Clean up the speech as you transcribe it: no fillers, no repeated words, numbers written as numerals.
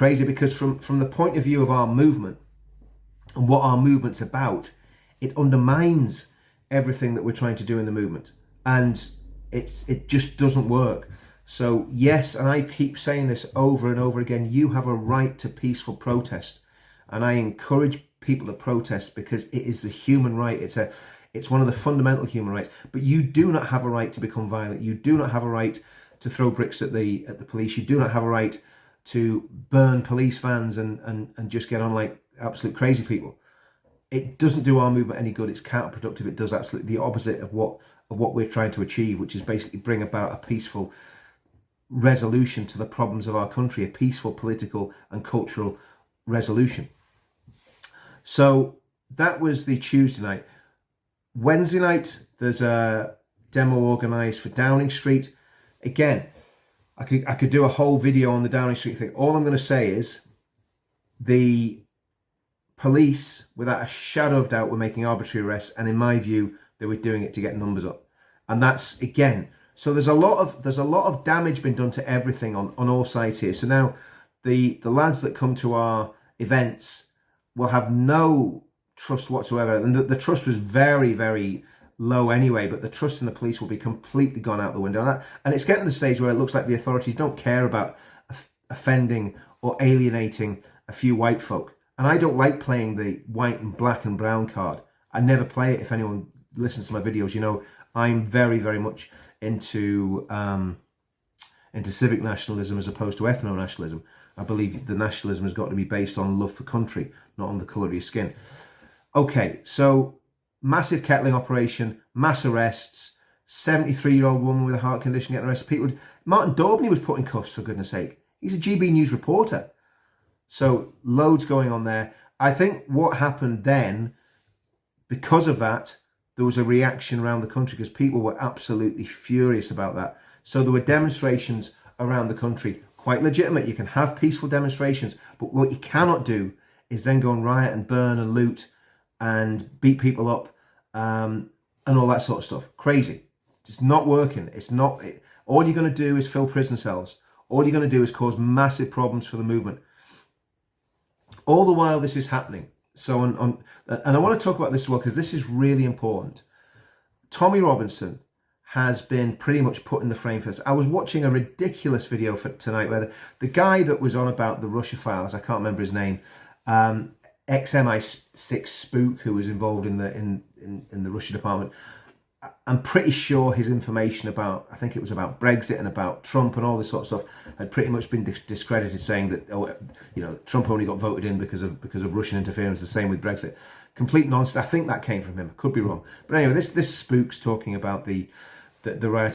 Crazy, because from the point of view of our movement and what our movement's about, it undermines everything that we're trying to do in the movement, and it just doesn't work. So yes, and I keep saying this over and over again, you have a right to peaceful protest, and I encourage people to protest because it is a human right. It's one of the fundamental human rights. But you do not have a right to become violent. You do not have a right to throw bricks at the police. You do not have a right to burn police vans and just get on like absolute crazy people. It doesn't do our movement any good. It's counterproductive. It does absolutely the opposite of what we're trying to achieve, which is basically bring about a peaceful resolution to the problems of our country, a peaceful political and cultural resolution. So that was the Tuesday night. Wednesday night, there's a demo organised for Downing Street. Again, I could do a whole video on the Downing Street thing. All I'm going to say is the police, without a shadow of doubt, were making arbitrary arrests, and in my view, they were doing it to get numbers up. And that's, again, so there's a lot of damage been done to everything on all sides here. So now the lads that come to our events will have no trust whatsoever, and the trust was very, very low anyway, but the trust in the police will be completely gone out the window. And it's getting to the stage where it looks like the authorities don't care about offending or alienating a few white folk. And I don't like playing the white and black and brown card. I never play it. If anyone listens to my videos, you know I'm very, very much into civic nationalism as opposed to ethno-nationalism. I believe the nationalism has got to be based on love for country, not on the colour of your skin. Okay, so massive kettling operation, mass arrests, 73-year-old woman with a heart condition getting arrested. Martin Daubney was put in cuffs, for goodness sake. He's a GB News reporter. So loads going on there. I think what happened then, because of that, there was a reaction around the country because people were absolutely furious about that. So there were demonstrations around the country, quite legitimate. You can have peaceful demonstrations, but what you cannot do is then go and riot and burn and loot and beat people up and all that sort of stuff. Crazy. It's not working. It's not. All you're going to do is fill prison cells. All you're going to do is cause massive problems for the movement. All the while this is happening. So, and I want to talk about this as well, because this is really important. Tommy Robinson has been pretty much put in the frame for this. I was watching a ridiculous video for tonight where the guy that was on about the Russia files, I can't remember his name, ex-MI6 spook who was involved in the Russia department. I'm pretty sure his information about, I think it was about Brexit and about Trump and all this sort of stuff, had pretty much been discredited, saying that, oh, you know, Trump only got voted in because of Russian interference. The same with Brexit. Complete nonsense. I think that came from him. Could be wrong. But anyway, this spook's talking about the riot